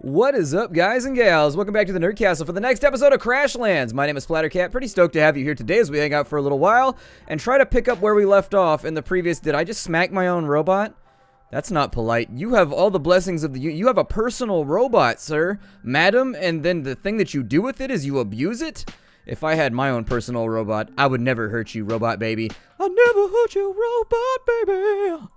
What is up, guys and gals? Welcome back to the Nerd Castle for the next episode of Crashlands. My name is Splattercat. Pretty stoked to have you here today as we hang out for a little while and try to pick up where we left off in the previous... Did I just smack my own robot? That's not polite. You have all the blessings of the... You have a personal robot, sir, madam, and then the thing that you do with it is you abuse it? If I had my own personal robot, I would never hurt you, robot baby. I'll never hurt you, robot baby.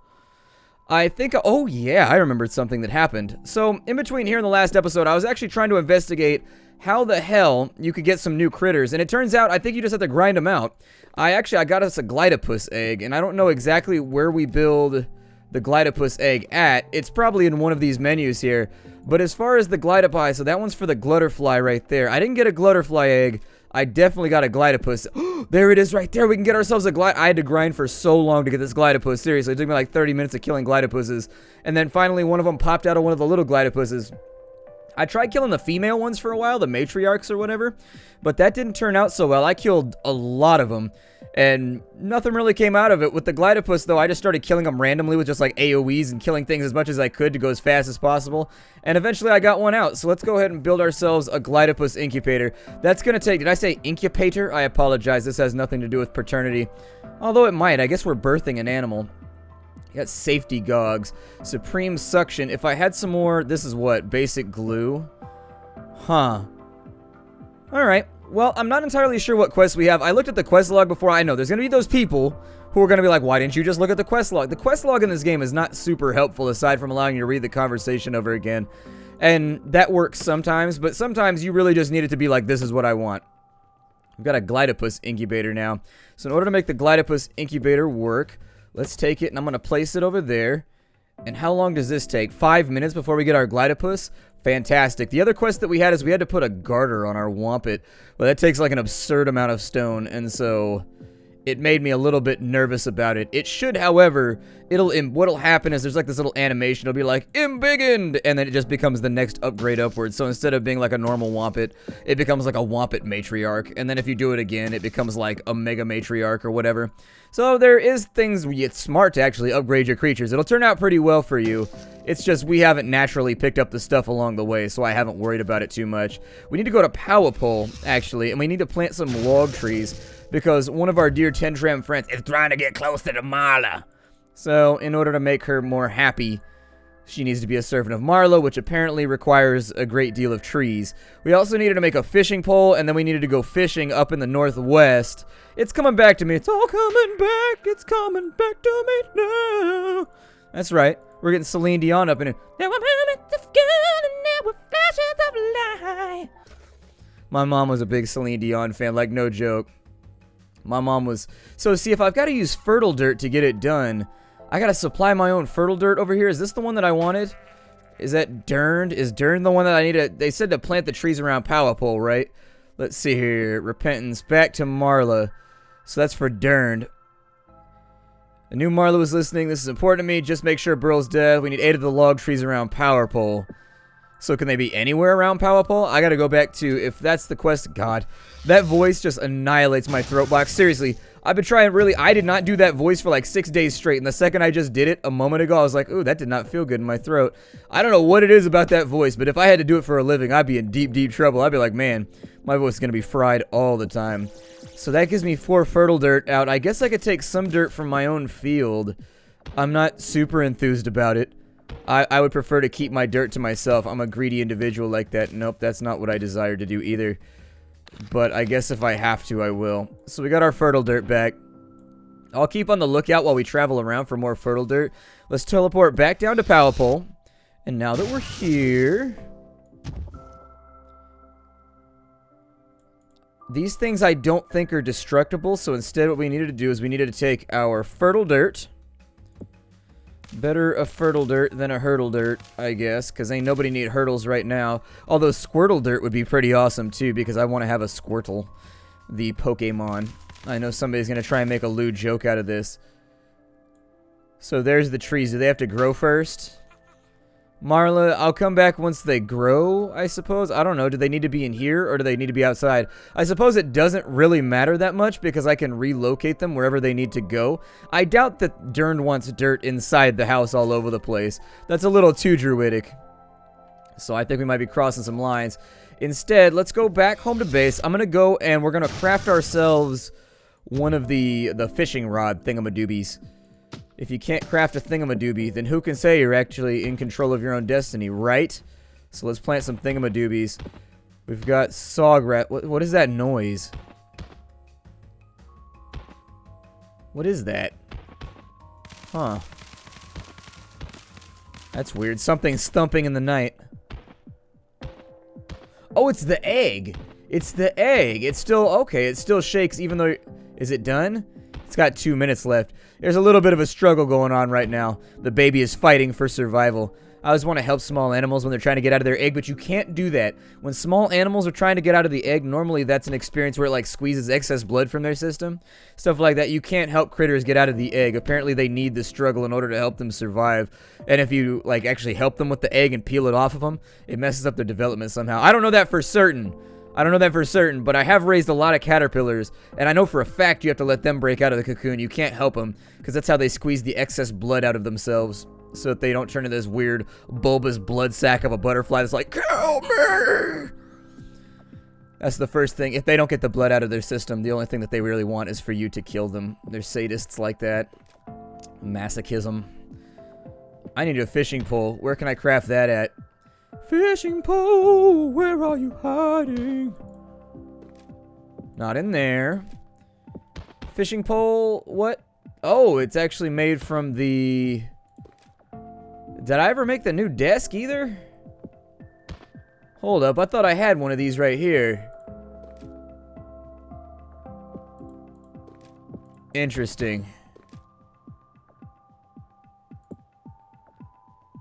I think, oh yeah, I remembered something that happened. So, in between here and the last episode, I was actually trying to investigate how the hell you could get some new critters, and it turns out, I think you just have to grind them out. I got us a glidopus egg, and I don't know exactly where we build the glidopus egg at. It's probably in one of these menus here, but as far as the glidopie, so that one's for the glutterfly right there. I didn't get a glutterfly egg. I definitely got a glidopus. There it is right there. We can get ourselves a glide. I had to grind for so long to get this glidopus. Seriously, it took me like 30 minutes of killing glidopuses. And then finally one of them popped out of one of the little glidopuses. I tried killing the female ones for a while, the matriarchs or whatever, but that didn't turn out so well. I killed a lot of them, and nothing really came out of it. With the glidopus, though, I just started killing them randomly with just like AoEs and killing things as much as I could to go as fast as possible, and eventually I got one out. So let's go ahead and build ourselves a glidopus incubator. That's going to take... Did I say incubator? I apologize. This has nothing to do with paternity, although it might. I guess we're birthing an animal. Got safety gogs, supreme suction. If I had some more, this is what, basic glue? Huh. Alright, well, I'm not entirely sure what quests we have. I looked at the quest log before. I know there's gonna be those people who are gonna be like, why didn't you just look at the quest log? The quest log in this game is not super helpful aside from allowing you to read the conversation over again. And that works sometimes, but sometimes you really just need it to be like, this is what I want. We've got a glidopus incubator now. So in order to make the glidopus incubator work, let's take it, and I'm going to place it over there. And how long does this take? 5 minutes before we get our glidopus? Fantastic. The other quest that we had is we had to put a garter on our wampet. Well, that takes like an absurd amount of stone, and so it made me a little bit nervous about it. It should, however, what'll happen is there's like this little animation. It'll be like, embiggened, and then it just becomes the next upgrade upwards. So instead of being like a normal wampet, it becomes like a wampet matriarch. And then if you do it again, it becomes like a mega matriarch or whatever. So there is things where it's smart to actually upgrade your creatures. It'll turn out pretty well for you. It's just we haven't naturally picked up the stuff along the way, so I haven't worried about it too much. We need to go to Power Pole, actually, and we need to plant some log trees, because one of our dear Tentram friends is trying to get closer to Marla. So, in order to make her more happy, she needs to be a servant of Marla, which apparently requires a great deal of trees. We also needed to make a fishing pole, and then we needed to go fishing up in the northwest. It's coming back to me. It's all coming back. It's coming back to me now. That's right. We're getting Celine Dion up in it. Now we're moments of good, and now we're flashes of light. My mom was a big Celine Dion fan, like no joke. My mom was... So, see, if I've got to use fertile dirt to get it done, I got to supply my own fertile dirt over here. Is this the one that I wanted? Is that Durned? Is Durned the one that I need to... They said to plant the trees around Power Pole, right? Let's see here. Repentance. Back to Marla. So that's for Durned. I knew Marla was listening. This is important to me. Just make sure Burl's dead. We need 8 of the log trees around Power Pole. So can they be anywhere around Power Pole? I gotta go back to, if that's the quest, God, that voice just annihilates my throat box. Seriously, I've been trying really, I did not do that voice for like 6 days straight, and the second I just did it a moment ago, I was like, ooh, that did not feel good in my throat. I don't know what it is about that voice, but if I had to do it for a living, I'd be in deep, deep trouble. I'd be like, man, my voice is gonna be fried all the time. So that gives me 4 fertile dirt out. I guess I could take some dirt from my own field. I'm not super enthused about it. I would prefer to keep my dirt to myself. I'm a greedy individual like that. Nope, that's not what I desire to do either. But I guess if I have to, I will. So we got our fertile dirt back. I'll keep on the lookout while we travel around for more fertile dirt. Let's teleport back down to Power Pole. And now that we're here... These things I don't think are destructible, so instead what we needed to do is we needed to take our fertile dirt... Better a fertile dirt than a hurdle dirt, I guess, because ain't nobody need hurdles right now. Although Squirtle dirt would be pretty awesome, too, because I want to have a Squirtle, the Pokemon. I know somebody's going to try and make a lewd joke out of this. So there's the trees. Do they have to grow first? Marla, I'll come back once they grow, I suppose. I don't know. Do they need to be in here, or do they need to be outside? I suppose it doesn't really matter that much, because I can relocate them wherever they need to go. I doubt that Durned wants dirt inside the house all over the place. That's a little too druidic. So I think we might be crossing some lines. Instead, let's go back home to base. I'm going to go and we're going to craft ourselves one of the fishing rod thingamadoobies. If you can't craft a thingamadoobie, then who can say you're actually in control of your own destiny, right? So let's plant some thingamadoobies. We've got sawgrass. What is that noise? What is that? Huh. That's weird. Something's thumping in the night. Oh, it's the egg. It's the egg. It's still, okay, it still shakes even though, is it done? It's got 2 minutes left. There's a little bit of a struggle going on right now. The baby is fighting for survival. I always want to help small animals when they're trying to get out of their egg, but you can't do that. When small animals are trying to get out of the egg, normally that's an experience where it like squeezes excess blood from their system. Stuff like that. You can't help critters get out of the egg. Apparently they need the struggle in order to help them survive. And if you like actually help them with the egg and peel it off of them, it messes up their development somehow. I don't know that for certain. But I have raised a lot of caterpillars, and I know for a fact you have to let them break out of the cocoon. You can't help them, because that's how they squeeze the excess blood out of themselves, so that they don't turn into this weird, bulbous blood sack of a butterfly that's like, kill me! That's the first thing. If they don't get the blood out of their system, the only thing that they really want is for you to kill them. They're sadists like that. Masochism. I need a fishing pole. Where can I craft that at? Fishing pole, where are you hiding? Not in there. Fishing pole, what? Oh, it's actually made from the... Did I ever make the new desk either? Hold up, I thought I had one of these right here. Interesting.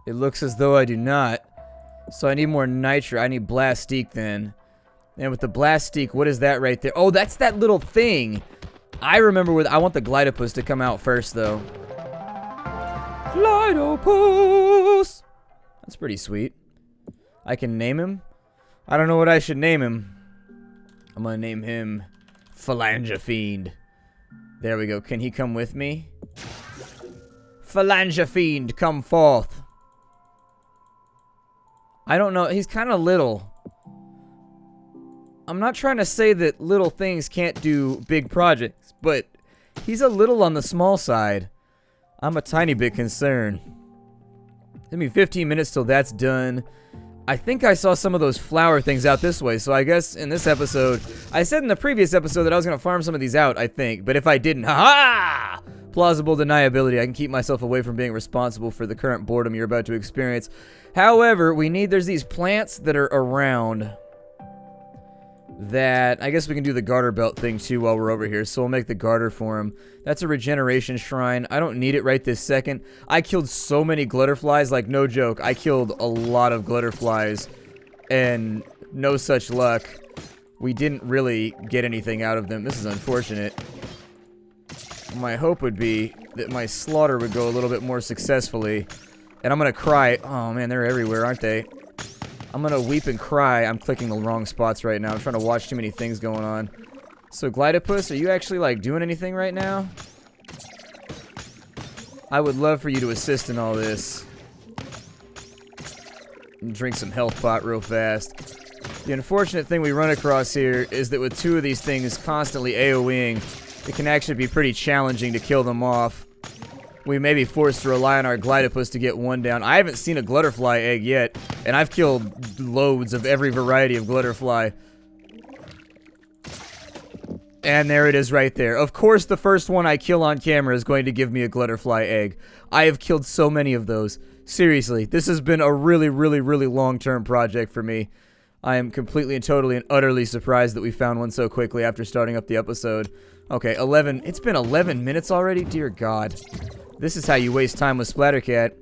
It looks as though I do not. So I need more nitro. I need Blastique then. And with the Blastique, what is that right there? Oh, that's that little thing. I remember with... I want the Glidopus to come out first, though. Glidopus! That's pretty sweet. I can name him. I don't know what I should name him. I'm gonna name him Phalange Fiend. There we go. Can he come with me? Phalange Fiend, come forth. I don't know. He's kind of little. I'm not trying to say that little things can't do big projects, but he's a little on the small side. I'm a tiny bit concerned. Give me 15 minutes till that's done. I think I saw some of those flower things out this way, so I guess in this episode... I said in the previous episode that I was going to farm some of these out, I think. But if I didn't, ha-ha! Plausible deniability. I can keep myself away from being responsible for the current boredom you're about to experience. However, there's these plants that are around that, I guess we can do the garter belt thing too while we're over here, so we'll make the garter for him. That's a regeneration shrine. I don't need it right this second. I killed so many glutterflies, like no joke. I killed a lot of glutterflies, and no such luck. We didn't really get anything out of them. This is unfortunate. My hope would be that my slaughter would go a little bit more successfully. And I'm gonna cry. Oh man, they're everywhere, aren't they? I'm gonna weep and cry. I'm clicking the wrong spots right now. I'm trying to watch too many things going on. So, Glidopus, are you actually, like, doing anything right now? I would love for you to assist in all this. And drink some health pot real fast. The unfortunate thing we run across here is that with two of these things constantly AoEing, it can actually be pretty challenging to kill them off. We may be forced to rely on our Glidopus to get one down. I haven't seen a glutterfly egg yet, and I've killed loads of every variety of glutterfly. And there it is right there. Of course, the first one I kill on camera is going to give me a glutterfly egg. I have killed so many of those. Seriously, this has been a really, really, really long-term project for me. I am completely and totally and utterly surprised that we found one so quickly after starting up the episode. Okay, 11. It's been 11 minutes already? Dear God. This is how you waste time with Splattercat.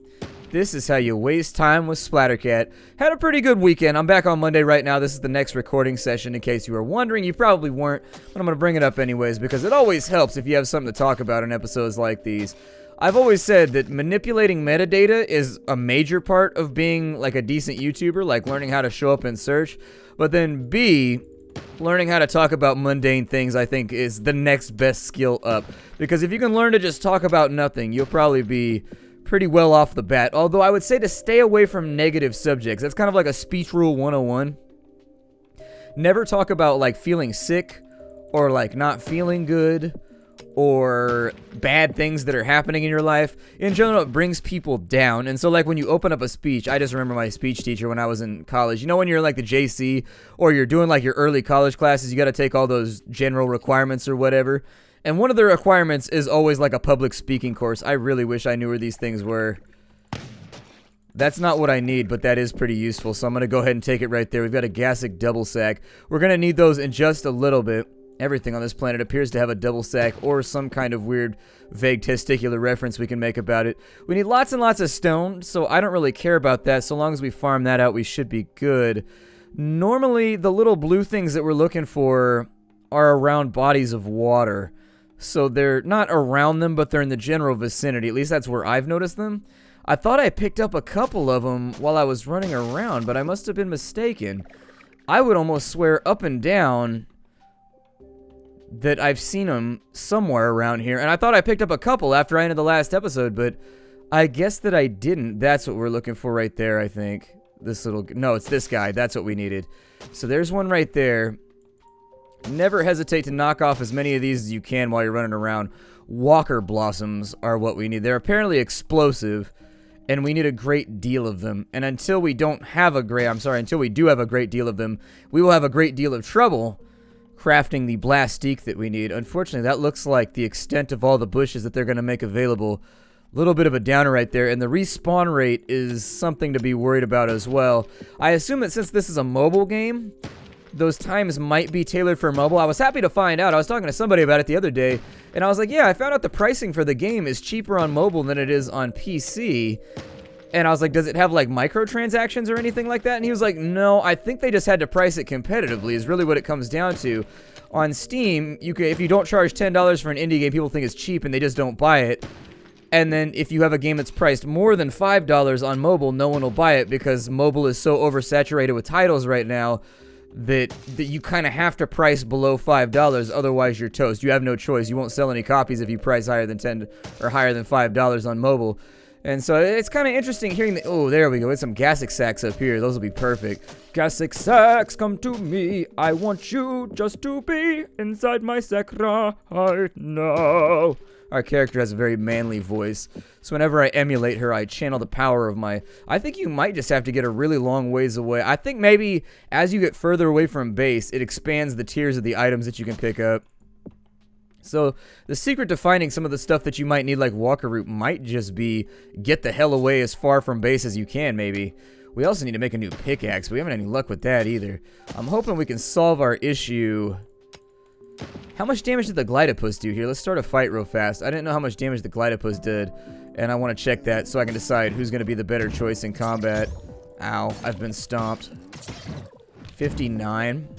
This is how you waste time with Splattercat. Had a pretty good weekend. I'm back on Monday right now. This is the next recording session in case you were wondering. You probably weren't, but I'm going to bring it up anyways because it always helps if you have something to talk about in episodes like these. I've always said that manipulating metadata is a major part of being like a decent YouTuber, like learning how to show up in search. But then B, learning how to talk about mundane things, I think, is the next best skill up. Because if you can learn to just talk about nothing, you'll probably be pretty well off the bat. Although I would say to stay away from negative subjects. That's kind of like a speech rule 101. Never talk about like feeling sick or like not feeling good or bad things that are happening in your life. In general, it brings people down. And so like when you open up a speech, I just remember my speech teacher when I was in college. You know when you're in like the JC or you're doing like your early college classes, you got to take all those general requirements or whatever. And one of the requirements is always like a public speaking course. I really wish I knew where these things were. That's not what I need, but that is pretty useful. So I'm going to go ahead and take it right there. We've got a Gassic double sack. We're going to need those in just a little bit. Everything on this planet appears to have a double sack or some kind of weird, vague testicular reference we can make about it. We need lots and lots of stone, so I don't really care about that. So long as we farm that out, we should be good. Normally, the little blue things that we're looking for are around bodies of water. So they're not around them, but they're in the general vicinity. At least that's where I've noticed them. I thought I picked up a couple of them while I was running around, but I must have been mistaken. I would almost swear up and down that I've seen them somewhere around here. And I thought I picked up a couple after I ended the last episode, but I guess that I didn't. That's what we're looking for right there, I think. This little... No, it's this guy. That's what we needed. So there's one right there. Never hesitate to knock off as many of these as you can while you're running around. Walker blossoms are what we need. They're apparently explosive, and we need a great deal of them. And until we don't have a great... until we do have a great deal of them, we will have a great deal of trouble crafting the blastique that we need. Unfortunately, that looks like the extent of all the bushes that they're going to make available. A little bit of a downer right there, and the respawn rate is something to be worried about as well. I assume that since this is a mobile game, those times might be tailored for mobile. I was happy to find out. I was talking to somebody about it the other day, and I was like, yeah, I found out the pricing for the game is cheaper on mobile than it is on PC. And I was like, does it have like microtransactions or anything like that? And he was like, no, I think they just had to price it competitively is really what it comes down to. On Steam, you can, if you don't charge $10 for an indie game, people think it's cheap and they just don't buy it. And then if you have a game that's priced more than $5 on mobile, no one will buy it because mobile is so oversaturated with titles right now that you kind of have to price below $5, otherwise you're toast. You have no choice. You won't sell any copies if you price higher than $10 or higher than $5 on mobile. And so it's kind of interesting hearing the... Oh, there we go. It's some Gassic sacks up here. Those will be perfect. Gassic sacks, come to me. I want you just to be inside my sack right now. Our character has a very manly voice. So whenever I emulate her, I channel the power of my... I think you might just have to get a really long ways away. I think maybe as you get further away from base, it expands the tiers of the items that you can pick up. So the secret to finding some of the stuff that you might need like Walker Root might just be get the hell away as far from base as you can maybe. We also need to make a new pickaxe. We haven't had any luck with that either. I'm hoping we can solve our issue. How much damage did the Glidopus do here? Let's start a fight real fast. I didn't know how much damage the Glidopus did, and I want to check that so I can decide who's going to be the better choice in combat. Ow, I've been stomped. 59.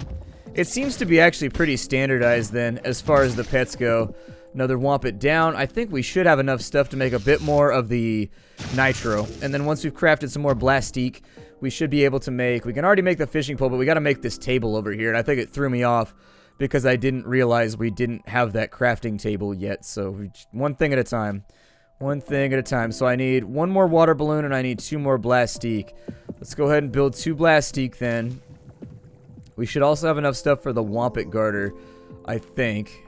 It seems to be actually pretty standardized then, as far as the pets go. Another Whompit down. I think we should have enough stuff to make a bit more of the Nitro. And then once we've crafted some more Blastique, we should be able to make... We can already make the fishing pole, but we got to make this table over here. And I think it threw me off because I didn't realize we didn't have that crafting table yet. So one thing at a time. One thing at a time. So I need one more water balloon and I need 2 more Blastique. Let's go ahead and build 2 Blastique then. We should also have enough stuff for the Whompit Garter, I think.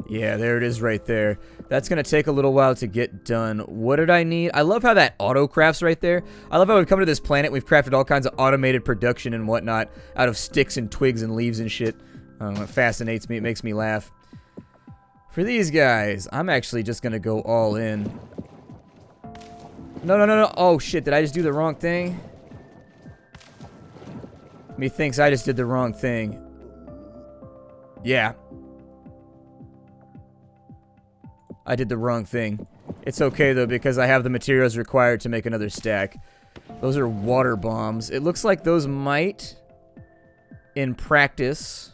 Yeah, there it is right there. That's going to take a little while to get done. What did I need? I love how that auto-crafts right there. I love how we've come to this planet. We've crafted all kinds of automated production and whatnot out of sticks and twigs and leaves and shit. I don't know, it fascinates me. It makes me laugh. For these guys, I'm actually just going to go all in. No, no, no, no. Oh, shit. Did I just do the wrong thing? Methinks I just did the wrong thing. Yeah. I did the wrong thing. It's okay, though, because I have the materials required to make another stack. Those are water bombs. It looks like those might, in practice,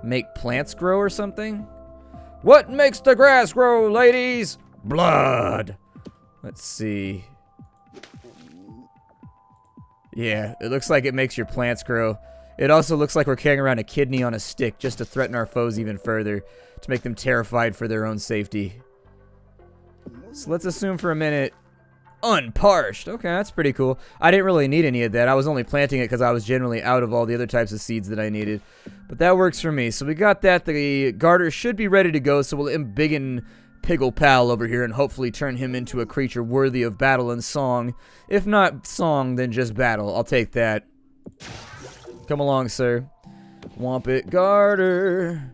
make plants grow or something. What makes the grass grow, ladies? Blood. Let's see. Yeah, it looks like it makes your plants grow. It also looks like we're carrying around a kidney on a stick just to threaten our foes even further, to make them terrified for their own safety. So let's assume for a minute Unparshed. Okay, that's pretty cool. I didn't really need any of that. I was only planting it because I was generally out of all the other types of seeds that I needed. But that works for me. So we got that. The garter should be ready to go, so we'll embiggen Piggle Pal over here and hopefully turn him into a creature worthy of battle and song. If not song, then just battle. I'll take that. Come along, sir. Wampit Garter.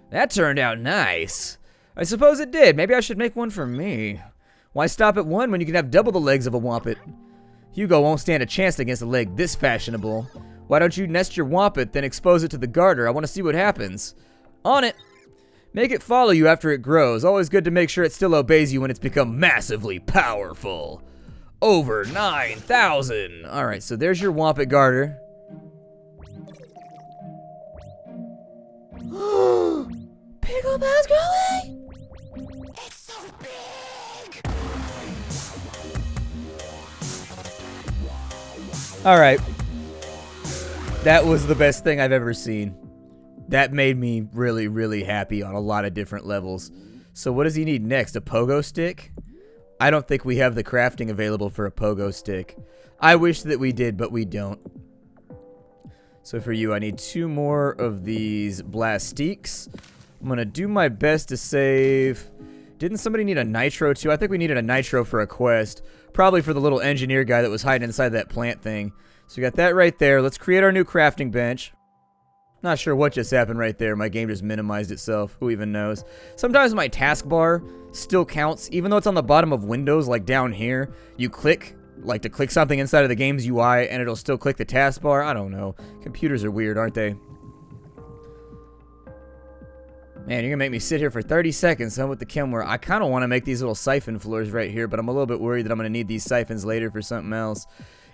That turned out nice. I suppose it did. Maybe I should make one for me. Why stop at one when you can have double the legs of a Wampit? Hugo won't stand a chance against a leg this fashionable. Why don't you nest your Wampit, then expose it to the garter? I want to see what happens. On it. Make it follow you after it grows. Always good to make sure it still obeys you when it's become massively powerful. Over 9,000. Alright, so there's your Wampit garter. Pickleball's growing! It's so big! Alright. That was the best thing I've ever seen. That made me really, really happy on a lot of different levels. So what does he need next? A pogo stick? I don't think we have the crafting available for a pogo stick. I wish that we did, but we don't. So for you, I need 2 more of these blastiques. I'm going to do my best to save... Didn't somebody need a nitro too? I think we needed a nitro for a quest. Probably for the little engineer guy that was hiding inside that plant thing. So we got that right there. Let's create our new crafting bench. Not sure what just happened right there. My game just minimized itself. Who even knows? Sometimes my taskbar still counts. Even though it's on the bottom of Windows, like down here. You click, like to click something inside of the game's UI, and it'll still click the taskbar. I don't know. Computers are weird, aren't they? Man, you're going to make me sit here for 30 seconds, huh, with the Kimware. I kind of want to make these little siphon floors right here, but I'm a little bit worried that I'm going to need these siphons later for something else.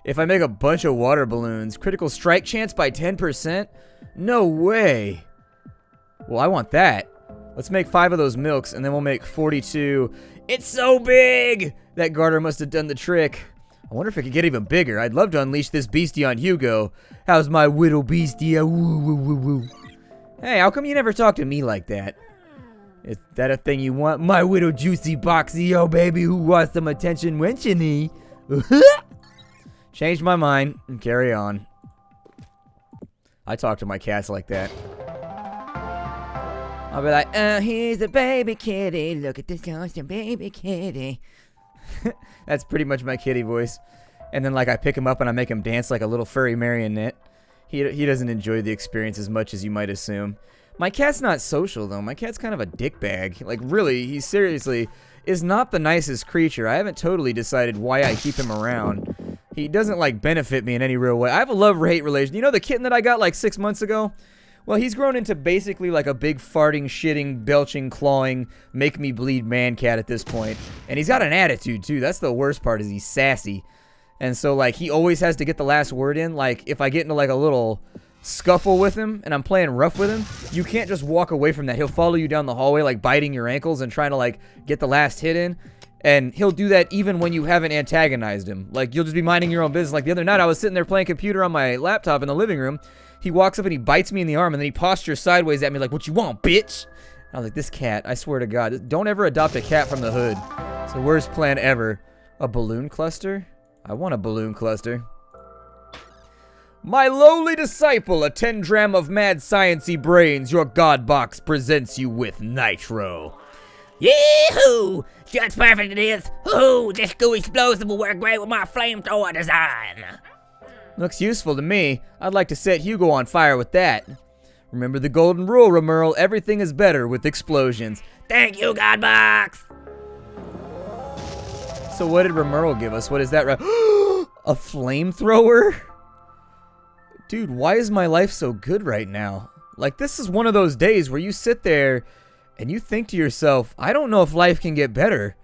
If I make a bunch of water balloons, critical strike chance by 10%? No way. Well, I want that. Let's make 5 of those milks, and then we'll make 42. It's so big! That garter must have done the trick. I wonder if it could get even bigger. I'd love to unleash this beastie on Hugo. How's my whittle beastie? Woo, woo, woo, woo. Hey, how come you never talk to me like that? Is that a thing you want? My little juicy boxy, oh baby, who wants some attention when you need? Changed my mind and carry on. I talk to my cats like that. I'll be like, here's a baby kitty. Look at this awesome baby kitty. That's pretty much my kitty voice. And then like I pick him up and I make him dance like a little furry marionette. He doesn't enjoy the experience as much as you might assume. My cat's not social, though. My cat's kind of a dickbag. Like, really, he seriously is not the nicest creature. I haven't totally decided why I keep him around. He doesn't, like, benefit me in any real way. I have a love-hate relation. You know the kitten that I got, like, 6 months ago? Well, he's grown into basically, like, a big farting, shitting, belching, clawing, make-me-bleed man cat at this point. And he's got an attitude, too. That's the worst part, is he's sassy. And so, like, he always has to get the last word in. Like, if I get into, like, a little scuffle with him and I'm playing rough with him, you can't just walk away from that. He'll follow you down the hallway, like, biting your ankles and trying to, like, get the last hit in. And he'll do that even when you haven't antagonized him. Like, you'll just be minding your own business. Like, the other night, I was sitting there playing computer on my laptop in the living room. He walks up and he bites me in the arm, and then he postures sideways at me like, "What you want, bitch?" And I was like, this cat, I swear to God, don't ever adopt a cat from the hood. It's the worst plan ever. A balloon cluster? I want a balloon cluster. My lowly disciple, a 10-dram of mad sciency brains, your god box presents you with nitro. Yee-hoo! Just perfect it is. Hoo! This goo explosive will work great with my flamethrower design. Looks useful to me. I'd like to set Hugo on fire with that. Remember the golden rule, Remerl. Everything is better with explosions. Thank you, god box. So what did Remerl give us? What is that? A flamethrower? Dude, why is my life so good right now? Like, this is one of those days where you sit there and you think to yourself, I don't know if life can get better.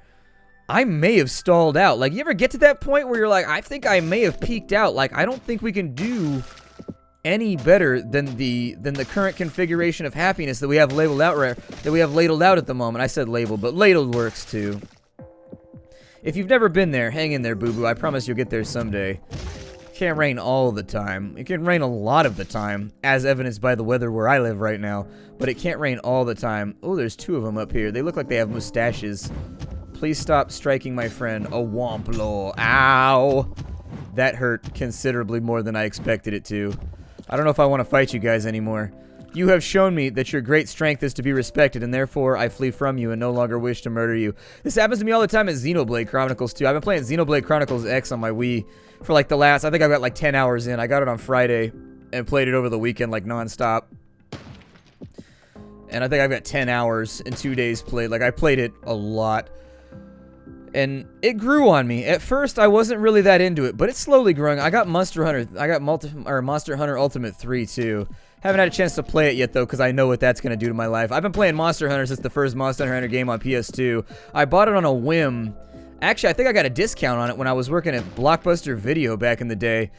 I may have stalled out. Like, you ever get to that point where you're like, I think I may have peaked out. Like, I don't think we can do any better than the current configuration of happiness that we have labeled out at the moment. I said labeled, but ladled works too. If you've never been there, hang in there, boo-boo. I promise you'll get there someday. It can't rain all the time. It can rain a lot of the time, as evidenced by the weather where I live right now. But it can't rain all the time. Oh, there's 2 of them up here. They look like they have mustaches. Please stop striking my friend. A Womplo. Ow. That hurt considerably more than I expected it to. I don't know if I want to fight you guys anymore. You have shown me that your great strength is to be respected, and therefore I flee from you and no longer wish to murder you. This happens to me all the time in Xenoblade Chronicles 2. I've been playing Xenoblade Chronicles X on my Wii for like the last, I think I've got like 10 hours in. I got it on Friday and played it over the weekend like non-stop. And I think I've got 10 hours in 2 days played. Like, I played it a lot. And it grew on me. At first, I wasn't really that into it, but it's slowly growing. I got Monster Hunter. I got Monster Hunter Ultimate 3, too. Haven't had a chance to play it yet, though, because I know what that's going to do to my life. I've been playing Monster Hunter since the first Monster Hunter game on PS2. I bought it on a whim. Actually, I think I got a discount on it when I was working at Blockbuster Video back in the day.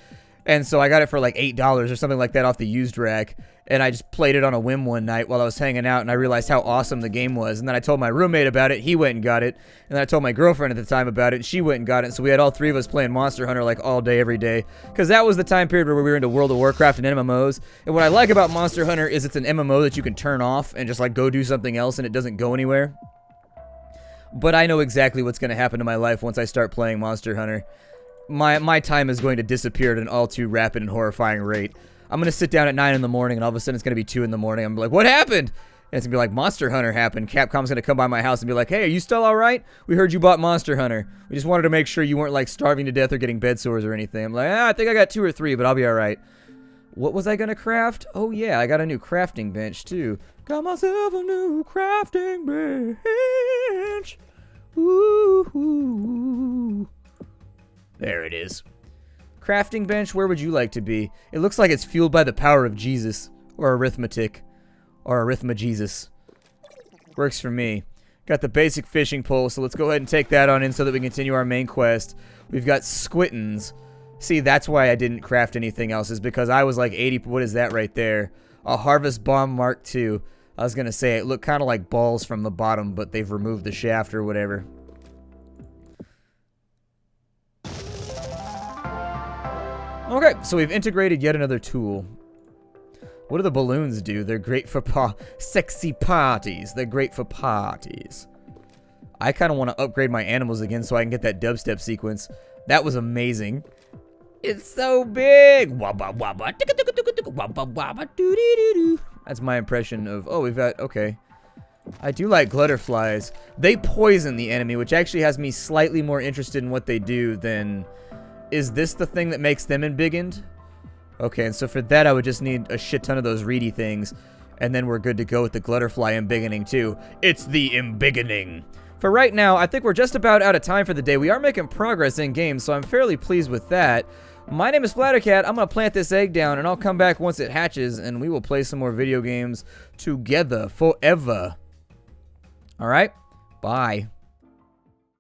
And so I got it for like $8 or something like that off the used rack. And I just played it on a whim one night while I was hanging out, and I realized how awesome the game was. And then I told my roommate about it. He went and got it. And then I told my girlfriend at the time about it, and she went and got it. And so we had all three of us playing Monster Hunter like all day, every day. Because that was the time period where we were into World of Warcraft and MMOs. And what I like about Monster Hunter is it's an MMO that you can turn off and just like go do something else, and it doesn't go anywhere. But I know exactly what's going to happen to my life once I start playing Monster Hunter. My time is going to disappear at an all too rapid and horrifying rate. I'm going to sit down at 9 in the morning, and all of a sudden it's going to be 2 in the morning. I'm like, what happened? And it's going to be like, Monster Hunter happened. Capcom's going to come by my house and be like, hey, are you still all right? We heard you bought Monster Hunter. We just wanted to make sure you weren't like starving to death or getting bed sores or anything. I'm like, I think I got 2 or 3, but I'll be all right. What was I going to craft? Oh, yeah, I got a new crafting bench, too. Got myself a new crafting bench. Ooh. There it is. Crafting bench, where would you like to be? It looks like it's fueled by the power of Jesus. Or arithmetic. Or arithmegesus. Works for me. Got the basic fishing pole, so let's go ahead and take that on in so that we can continue our main quest. We've got squittins. See, that's why I didn't craft anything else, is because I was like 80... What is that right there? A Harvest Bomb Mark II. I was going to say, it looked kind of like balls from the bottom, but they've removed the shaft or whatever. Okay, so we've integrated yet another tool. What do the balloons do? They're great for sexy parties. They're great for parties. I kind of want to upgrade my animals again so I can get that dubstep sequence. That was amazing. It's so big. That's my impression of... Oh, we've got... Okay. I do like glutterflies. They poison the enemy, which actually has me slightly more interested in what they do than... Is this the thing that makes them embiggened? Okay, and so for that I would just need a shit ton of those reedy things. And then we're good to go with the glutterfly embiggening too. It's the embiggening. For right now, I think we're just about out of time for the day. We are making progress in game, so I'm fairly pleased with that. My name is Splattercat. I'm going to plant this egg down, and I'll come back once it hatches, and we will play some more video games together forever. Alright? Bye.